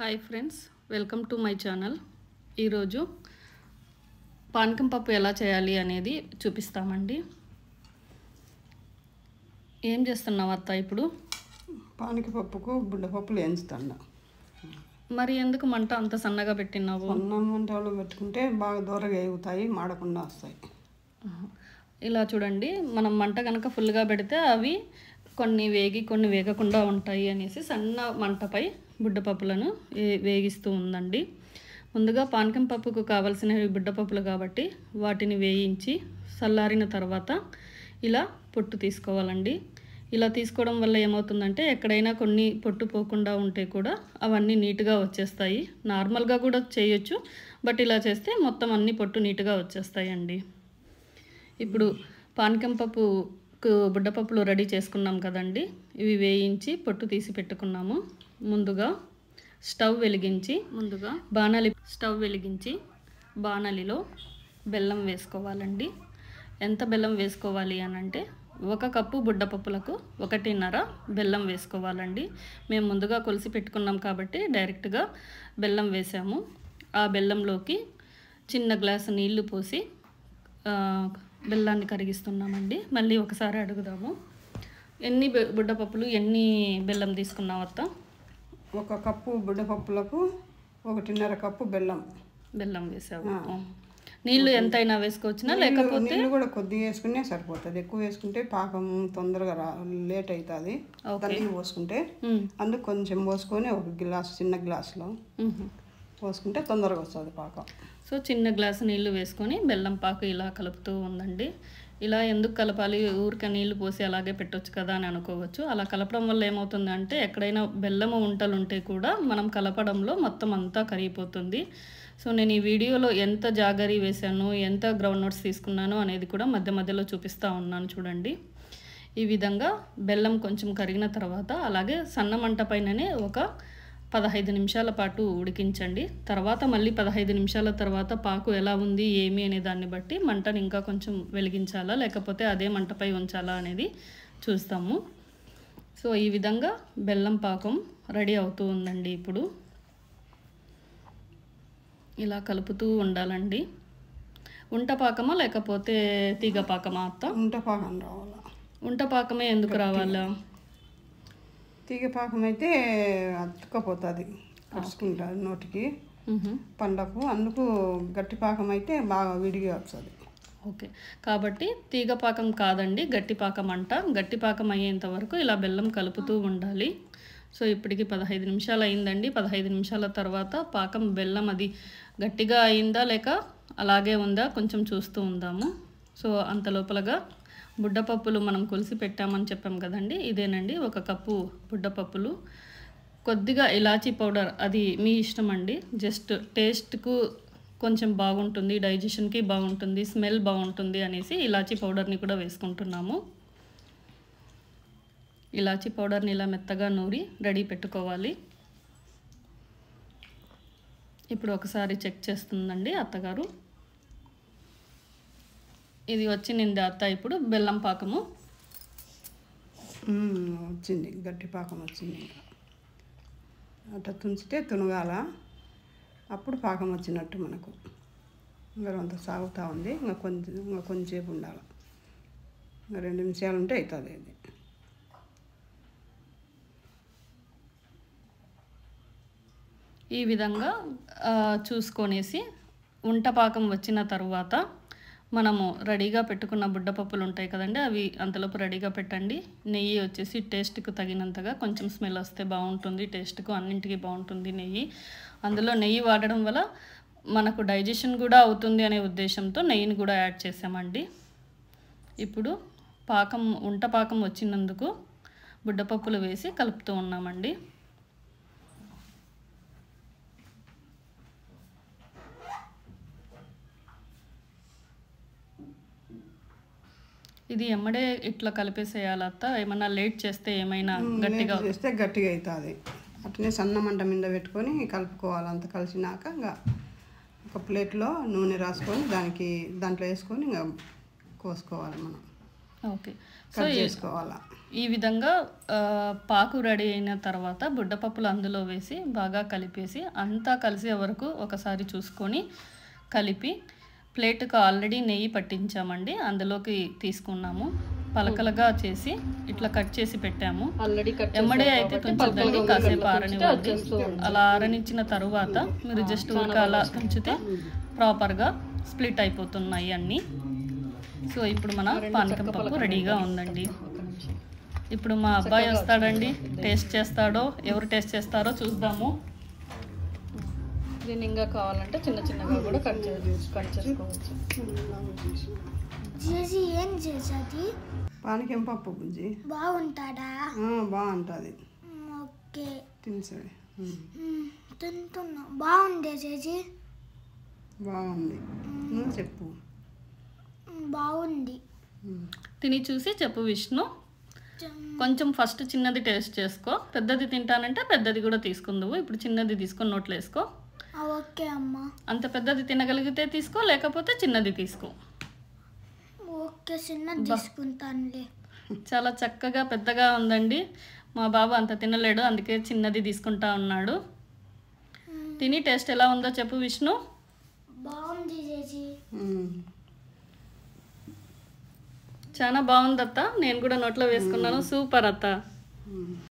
Hi friends, welcome to my channel. ఈరోజు పానకం పప్పు ఎలా చేయాలి అనేది చూపిస్తామండి. ఏం చేస్తున్నావు అత్త ఇప్పుడు? పానక పప్పుకు బుడ్డపప్పులు వేయించుతాను. మరి ఎందుకు మంట అంత సన్నగా పెట్టినావు? సన్న మంటలో పెట్టుకుంటే బాగా దూరగా ఎగుతాయి, మాడకుండా వస్తాయి. ఇలా చూడండి, మనం మంట కనుక ఫుల్గా పెడితే అవి కొన్ని వేగి కొన్ని వేగకుండా ఉంటాయి అనేసి సన్న మంటపై బుడ్డపప్పులను వేగిస్తూ ఉందండి. ముందుగా పానకం పప్పుకు కావాల్సినవి బుడ్డపప్పులు కాబట్టి వాటిని వేయించి చల్లారిన తర్వాత ఇలా పొట్టు తీసుకోవాలండి. ఇలా తీసుకోవడం వల్ల ఏమవుతుందంటే ఎక్కడైనా కొన్ని పొట్టు పోకుండా ఉంటే కూడా అవన్నీ నీట్గా వచ్చేస్తాయి. నార్మల్గా కూడా చేయొచ్చు, బట్ ఇలా చేస్తే మొత్తం అన్ని పొట్టు నీట్గా వచ్చేస్తాయండి. ఇప్పుడు పానకం పప్పుకు బుడ్డపప్పులు రెడీ చేసుకున్నాం కదండి. ఇవి వేయించి పొట్టు తీసి పెట్టుకున్నాము. ముందుగా స్టవ్ వెలిగించి బాణలిలో బెల్లం వేసుకోవాలండి. ఎంత బెల్లం వేసుకోవాలి అనంటే 1 కప్పు బుడ్డపప్పులకు 1.5 బెల్లం వేసుకోవాలండి. మేము ముందుగా కొలిసి పెట్టుకున్నాం కాబట్టి డైరెక్ట్గా బెల్లం వేసాము. ఆ బెల్లంలోకి చిన్న గ్లాసు నీళ్లు పోసి బెల్లాన్ని కరిగిస్తున్నామండి. మళ్ళీ ఒకసారి అడుగుదాము. ఎన్ని బుడ్డపప్పులు ఎన్ని బెల్లం తీసుకున్నావు అత్త? 1 కప్పు బుడ్డపప్పులకు 1.5 కప్పు బెల్లం వేసావు. నీళ్ళు ఎంతైనా వేసుకోవచ్చునా, లేకపోతే నీళ్ళు కూడా కొద్దిగా వేసుకునే సరిపోతుంది. ఎక్కువ వేసుకుంటే పాకం తొందరగా లేట్ అవుతుంది. తల్లికి పోసుకుంటే అందుకు కొంచెం పోసుకొని 1 గ్లాసు చిన్న గ్లాసులో పోసుకుంటే తొందరగా వస్తుంది పాకం. సో చిన్న గ్లాసు నీళ్లు వేసుకొని బెల్లం పాకు ఇలా కలుపుతూ ఉందండి. ఇలా ఎందుకు కలపాలి, ఊరికే నీళ్లు పోసి అలాగే పెట్టొచ్చు కదా అని అనుకోవచ్చు. అలా కలపడం వల్ల ఏమవుతుందంటే ఎక్కడైనా బెల్లము ఉంటలు ఉంటే కూడా మనం కలపడంలో మొత్తం అంతా కరిగిపోతుంది. సో నేను ఈ వీడియోలో ఎంత జాగరీ వేసాను, ఎంత గ్రౌండ్ నట్స్ తీసుకున్నాను అనేది కూడా మధ్య మధ్యలో చూపిస్తూ ఉన్నాను చూడండి. ఈ విధంగా బెల్లం కొంచెం కరిగిన తర్వాత అలాగే సన్న మంట పైననే ఒక 15 నిమిషాల పాటు ఉడికించండి. తర్వాత మళ్ళీ 15 నిమిషాల తర్వాత పాకు ఎలా ఉంది ఏమి అనే దాన్ని బట్టి మంటని ఇంకా కొంచెం వెలిగించాలా లేకపోతే అదే మంటపై ఉంచాలా అనేది చూస్తాము. సో ఈ విధంగా బెల్లం పాకం రెడీ అవుతూ ఉందండి. ఇప్పుడు ఇలా కలుపుతూ ఉండాలండి. ఉంట పాకమా లేకపోతే తీగ పాకమా అత్త? ఉంట పాకం రావాలా. ఉంట పాకమే ఎందుకు రావాలా? తీగ పాకం అయితే అతుక్కపోతుంది, కలుసుకుంటుంది నోటికి పండకు. అందుకు గట్టి పాకం అయితే బాగా విడిగా వస్తుంది. ఓకే, కాబట్టి తీగ పాకం కాదండి, గట్టి పాకం అంట. గట్టి పాకం అయ్యేంత వరకు ఇలా బెల్లం కలుపుతూ ఉండాలి. సో ఇప్పటికి 15 నిమిషాలు అయిందండి. 15 నిమిషాల తర్వాత పాకం బెల్లం అది గట్టిగా అయిందా లేక అలాగే ఉందా కొంచెం చూస్తూ ఉందాము. సో అంత లోపలగా బుడ్డపప్పులు మనం కొలిసి పెట్టామని చెప్పాం కదండి. ఇదేనండి 1 కప్పు బుడ్డపప్పులు. కొద్దిగా ఇలాచీ పౌడర్, అది మీ ఇష్టం అండి. జస్ట్ టేస్ట్కు కొంచెం బాగుంటుంది, డైజెషన్కి బాగుంటుంది, స్మెల్ బాగుంటుంది అనేసి ఇలాచీ పౌడర్ని కూడా వేసుకుంటున్నాము. ఇలాచీ పౌడర్ని ఇలా మెత్తగా నూరి రెడీ పెట్టుకోవాలి. ఇప్పుడు ఒకసారి చెక్ చేస్తుందండి అత్తగారు. ఇది వచ్చింది అత్త. ఇప్పుడు బెల్లం పాకము వచ్చింది, గట్టి పాకం వచ్చింది. అట్లా తుంచితే తునగాల, అప్పుడు పాకం వచ్చినట్టు మనకు. ఇంకా అంత సాగుతూ ఉంది. ఇంకా కొంచెంసేపు ఉండాలి. ఇంకా 2 నిమిషాలు ఉంటే అవుతుంది. ఇది ఈ విధంగా చూసుకొనేసి ఉంట పాకం వచ్చిన తర్వాత మనము రెడీగా పెట్టుకున్న బుడ్డపప్పులు ఉంటాయి కదండి, అవి అంతలోపు రెడీగా పెట్టండి. నెయ్యి వచ్చేసి టేస్ట్కు తగినంతగా, కొంచెం స్మెల్ వస్తే బాగుంటుంది, టేస్ట్కు అన్నింటికి బాగుంటుంది నెయ్యి. అందులో నెయ్యి వాడడం వల్ల మనకు డైజెషన్ కూడా అవుతుంది అనే ఉద్దేశంతో నెయ్యిని కూడా యాడ్ చేసామండి. ఇప్పుడు ఉంట పాకం వచ్చినందుకు బుడ్డపప్పులు వేసి కలుపుతూ ఉన్నామండి. ఇది ఎమ్మడే ఇట్లా కలిపేసేయాలి అత్త? ఏమన్నా లేట్ చేస్తే ఏమైనా గట్టిగా అవుతుంది. అట్లనే సన్న మంట మీద పెట్టుకొని కలుపుకోవాలి. అంత కలిసినాక ఇంకా ఒక ప్లేట్లో నూనె రాసుకొని దాంట్లో వేసుకొని ఇంకా కోసుకోవాలి మనం. ఓకే. సో కట్ చేసుకోవాలా. ఈ విధంగా పాకు రెడీ అయిన తర్వాత బుడ్డపప్పులు అందులో వేసి బాగా కలిపేసి అంతా కలిసే వరకు ఒకసారి చూసుకొని కలిపి ప్లేట్కి ఆల్రెడీ నెయ్యి పట్టించామండి, అందులోకి తీసుకున్నాము. పలకలుగా చేసి ఇట్లా కట్ చేసి పెట్టాము. ఎమ్మడే అయితే తుంచదండి, కాసేపు ఆరనివ్వండి. అలా ఆరనిచ్చిన తరువాత మీరు జస్ట్ అలా తుంచితే ప్రాపర్గా స్ప్లిట్ అయిపోతున్నాయి అన్నీ. సో ఇప్పుడు మన పానకం పప్పు రెడీగా ఉందండి. ఇప్పుడు మా అబ్బాయి వస్తాడండి, టేస్ట్ చేస్తాడో, ఎవరు టేస్ట్ చేస్తారో చూద్దాము. దీన్ని ఇంకా కావాలంటే చిన్న చిన్నగా కూడా కట్ చేసుకోవచ్చు. చేసి ఏం చేసేది? పానకం పప్పు బుజ్జి. బాగుంటాడా? బాగుంటుంది. ఓకే తినసరి. తింటున్నా. బాగుందే చేసి? బాగుంది. నువ్వు చెప్పు. బాగుంది. తిని చూసి చెప్పు విష్ణు. కొంచెం ఫస్ట్ చిన్నది టేస్ట్ చేసుకో, పెద్దది తింటానంటే పెద్దది కూడా తీసుకుందువు. ఇప్పుడు చిన్నది తీసుకొని నోట్లో వేసుకో. ఓకే అమ్మా. అంత పెద్దది తినగలిగితే తీసుకో, లేకపోతే చిన్నది తీసుకో. ఓకే, చిన్నది తీసుకుంటానులే. చాలా చక్కగా పెద్దగా ఉందండి. మా బాబు అంత తినలేడు, అందుకే చిన్నది తీసుకుంటా ఉన్నాడు. తిని టేస్ట్ ఎలా ఉందో చెప్పు విష్ణు. బాగుంది చేసి. చాలా బాగుంది అత్త, నేను కూడా నోట్లో వేసుకున్నాను. సూపర్ అత్త.